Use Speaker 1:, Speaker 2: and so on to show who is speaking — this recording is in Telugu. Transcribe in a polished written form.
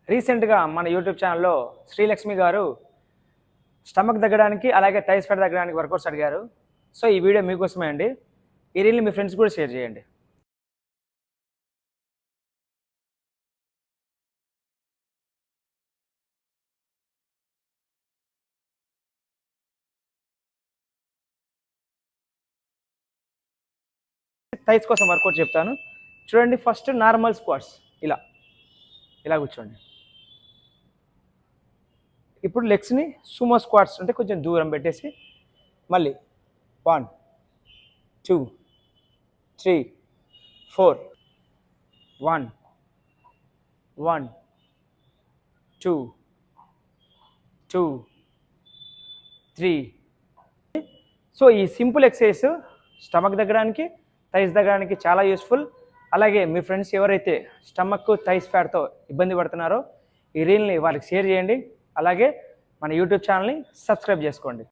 Speaker 1: రీసెంట్గా మన యూట్యూబ్ ఛానల్లో శ్రీలక్ష్మి గారు స్టమక్ తగ్గడానికి అలాగే థైస్ ఫ్యాట్ తగ్గడానికి వర్కౌట్స్ అడిగారు. సో ఈ వీడియో మీకోసమే అండి. ఈ రీల్ని మీ ఫ్రెండ్స్ కూడా షేర్ చేయండి. థైస్ కోసం వర్కౌట్ చెప్తాను చూడండి. ఫస్ట్ నార్మల్ స్క్వాట్స్ ఇలా కూర్చోండి. ఇప్పుడు లెగ్స్ని సుమో స్క్వాట్స్ అంటే కొంచెం దూరం పెట్టేసి మళ్ళీ 1 2 3 4 1 1 2 2 3. సో ఈ సింపుల్ ఎక్సర్సైజ్ స్టమక్ తగ్గడానికి థైస్ తగ్గడానికి చాలా యూస్ఫుల్. అలాగే మీ ఫ్రెండ్స్ ఎవరైతే స్టమక్ థైస్ ఫ్యాట్తో ఇబ్బంది పడుతున్నారో ఈ రీల్ని వాళ్ళకి షేర్ చేయండి. అలాగే మన యూట్యూబ్ ఛానల్ని సబ్స్క్రైబ్ చేసుకోండి.